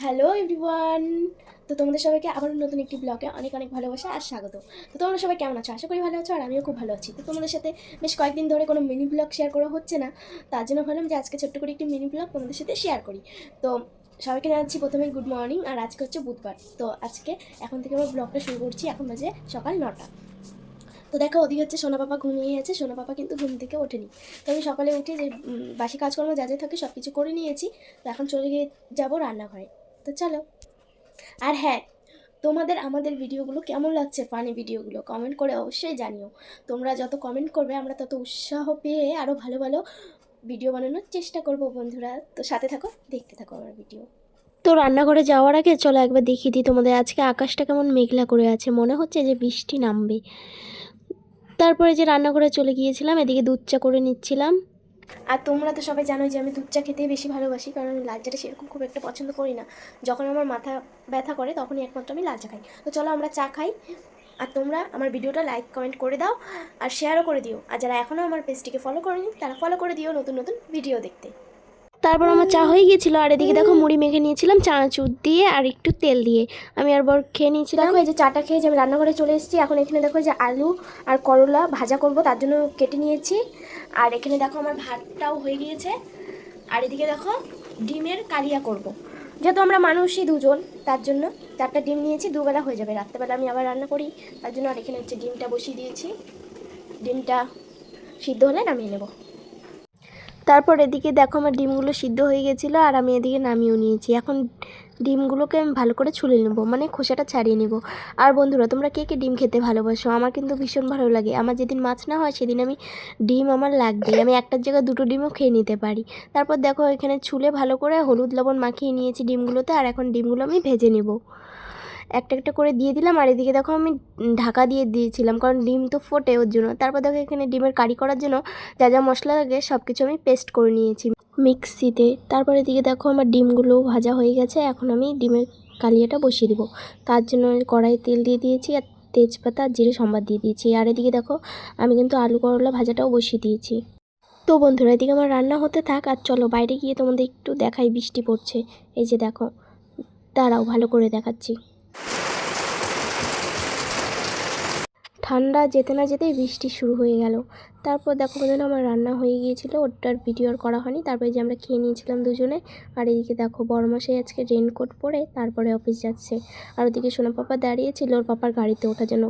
Hello everyone. তো তোমাদের সবাইকে আবার নতুন একটি ব্লগে অনেক অনেক ভালোবাসা আর স্বাগত। তো তোমরা সবাই কেমন আছো? আশা করি ভালো আছো আর আমিও খুব ভালো আছি। তো তোমাদের সাথে বেশ কয়েকদিন ধরে কোনো মিনি ব্লগ শেয়ার করা হচ্ছে না, তার জন্য ভাবলাম যে আজকে ছোট্ট করে একটি মিনি ব্লগ তোমাদের সাথে শেয়ার করি। তো সবাইকে জানাচ্ছি প্রথমে গুড মর্নিং। আর আজকে হচ্ছে বুধবার। তো আজকে এখন থেকে আমার ব্লগটা শুরু করছি। এখন বাজে সকাল 9টা। তো দেখো ওদিকে হচ্ছে সোনা পাপা ঘুমিয়ে আছে, সোনা পাপা কিন্তু ঘুম থেকে ওঠেনি। তো আমি সকালে উঠে যে বাসি কাজকর্ম যা যা থাকে সব কিছু করে নিয়েছি। তো এখন চলে গিয়ে যাবো রান্নাঘরে। তো চলো। আর হ্যাঁ, তোমাদের আমাদের ভিডিওগুলো কেমন লাগছে, ফানি ভিডিওগুলো কমেন্ট করে অবশ্যই জানিও। তোমরা যত কমেন্ট করবে আমরা তত উৎসাহ পেয়ে আরও ভালো ভালো ভিডিও বানানোর চেষ্টা করব বন্ধুরা। তো সাথে থাকো, দেখতে থাকো আমার ভিডিও। তো রান্নাঘরে যাওয়ার আগে চলো একবার দেখিয়ে দিই তোমাদের আজকে আকাশটা কেমন মেঘলা করে আছে, মনে হচ্ছে যে বৃষ্টি নামবে। তারপরে যে রান্নাঘরে চলে গিয়েছিলাম, এদিকে দুধ চা করে নিচ্ছিলাম। আর তোমরা তো সবাই জানোই যে আমি দুধ চা খেতেই বেশি ভালোবাসি, কারণ আমি লাল চাটা সেরকম খুব একটা পছন্দ করি না। যখন আমার মাথা ব্যথা করে তখনই একমাত্র আমি লাল চা খাই। তো চলো আমরা চা খাই। আর তোমরা আমার ভিডিওটা লাইক কমেন্ট করে দাও আর শেয়ারও করে দিও। আর যারা এখনও আমার পেজটিকে ফলো করেনি তারা ফলো করে দিও নতুন নতুন ভিডিও দেখতে। তারপর আমার চা হয়ে গিয়েছিল, আর এদিকে দেখো মুড়ি মেখে নিয়েছিলাম চানাচুর দিয়ে আর একটু তেল দিয়ে। আমি আর বর খেয়ে নিয়েছিলাম। দেখো এই যে চাটা খেয়ে যে আমি রান্নাঘরে চলে এসেছি। এখন এখানে দেখো যে আলু আর করলা ভাজা করব, তার জন্য কেটে নিয়েছি। আর এখানে দেখো আমার ভাতটাও হয়ে গিয়েছে। আর এদিকে দেখো ডিমের কালিয়া করব। যেহেতু আমরা মানুষই দুজন, তার জন্য 4টা ডিম নিয়েছি, দুবেলা হয়ে যাবে। রাত্রেবেলা আমি আবার রান্না করি, তার জন্য। আর এখানে হচ্ছে ডিমটা বসিয়ে দিয়েছি, ডিমটা সিদ্ধ হলে নামিয়ে নেব। তারপর এদিকে দেখো আমার ডিমগুলো সিদ্ধ হয়ে গেছিলো, আর আমি এদিকে নামিয়েও নিয়েছি। এখন ডিমগুলোকে আমি ভালো করে ছুলে নেবো, মানে খোসাটা ছাড়িয়ে নেব। আর বন্ধুরা, তোমরা কে কে ডিম খেতে ভালোবাসো? আমার কিন্তু ভীষণ ভালো লাগে। আমার যেদিন মাছ না হয় সেদিন আমি ডিম আমার লাগবে, আমি একটার জায়গায় 2টো ডিমও খেয়ে নিতে পারি। তারপর দেখো এখানে ছুলে ভালো করে হলুদ লবণ মাখিয়ে নিয়েছি ডিমগুলোতে। আর এখন ডিমগুলো আমি ভেজে নেব, একটা একটা করে দিয়ে দিলাম। আর এদিকে দেখো আমি ঢাকা দিয়ে দিয়েছিলাম, কারণ ডিম তো ফোটে ওর জন্য। তারপর দেখো এখানে ডিমের কারি করার জন্য যা যা মশলা লাগে সব কিছু আমি পেস্ট করে নিয়েছি মিক্সিতে। তারপরে এদিকে দেখো আমার ডিমগুলো ভাজা হয়ে গেছে। এখন আমি ডিমের কালিয়াটা বসিয়ে দেবো, তার জন্য কড়াইয়ে তেল দিয়ে দিয়েছি আর তেজপাতা জিরে সম্বাদ দিয়ে দিয়েছি। আর এদিকে দেখো আমি কিন্তু আলু করলা ভাজাটাও বসিয়ে দিয়েছি। তো বন্ধুরা, এদিকে আমার রান্না হতে থাক, আর চলো বাইরে গিয়ে তোমাদের একটু দেখাই বৃষ্টি পড়ছে। এই যে দেখো, দাঁড়াও ভালো করে দেখাচ্ছি। ঠান্ডা যেতে না যেতেই বৃষ্টি শুরু হয়ে গেল। তারপর দেখো বন্ধুরা আমার রান্না হয়ে গিয়েছিল, ওটার ভিডিও আর করা হয়নি। তারপরে যে আমরা খেয়ে নিয়েছিলাম দুজনে। আর এদিকে দেখো বড়মশাই আজকে রেনকোট পরে তারপরে অফিস যাচ্ছে। আর ওদিকে সোনা পাপা দাঁড়িয়েছিল ওর পাপার গাড়িতে ওঠার জন্য।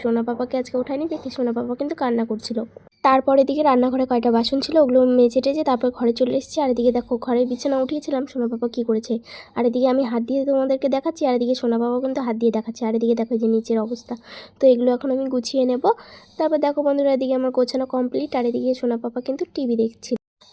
সোনা পাপাকে আজকে ওঠায়নি দেখি সোনা পাপা কিন্তু কান্না করছিল। তারপর এদিকে রান্নাঘরে কয়টা বাসন ছিল ওগুলো মেজে টেজে তারপর ঘরে চলে এসেছি। আর এদিকে দেখো ঘরে বিছানা উঠিয়েছিলাম, সোনা পাপা কী করেছে। আর এদিকে আমি হাত দিয়ে তোমাদেরকে দেখাচ্ছি, আর এদিকে সোনা পাপা কিন্তু হাত দিয়ে দেখাচ্ছে। আর এদিকে দেখো যে নিচের অবস্থা। তো এগুলো এখন আমি গুছিয়ে নেব। তারপর দেখো বন্ধুরা এদিকে আমার গোছানো কমপ্লিট। আর এদিকে সোনা পাপা কিন্তু টিভি দেখছি।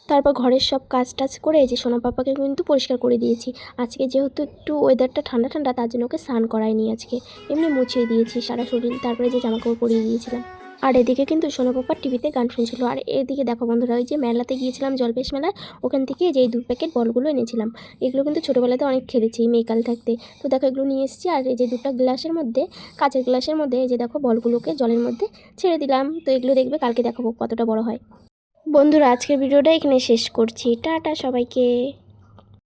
তারপর ঘরের সব কাজ টাজ করে এই যে সোনা পাপাকে কিন্তু পরিষ্কার করে দিয়েছি। আজকে যেহেতু একটু ওয়েদারটা ঠান্ডা ঠান্ডা, তার জন্য ওকে স্নান করায়নি আজকে, এমনি মুছিয়ে দিয়েছি সারা শরীর। তারপরে যে জামাকাপড় পরিয়ে দিয়েছিলাম। আর এদিকে কিন্তু সোনা পাপার টিভিতে গান শুনছিল। আর এদিকে দেখো বন্ধুরা, ওই যে মেলাতে গিয়েছিলাম জলপেশ মেলায়, ওখান থেকে যেই 2 প্যাকেট বলগুলো এনেছিলাম। এগুলো কিন্তু ছোটোবেলাতে অনেক খেলেছি মেকাল থাকতে। তো দেখো এগুলো নিয়ে এসেছি। আর এই যে 2টা গ্লাসের মধ্যে, কাঁচের গ্লাসের মধ্যে এই যে দেখো বলগুলোকে জলের মধ্যে ছেড়ে দিলাম। তো এগুলো দেখবে কালকে দেখাবো কতটা বড় হয়। বন্ধুরা আজকের ভিডিওটা এখানে শেষ করছি, টাটা সবাইকে।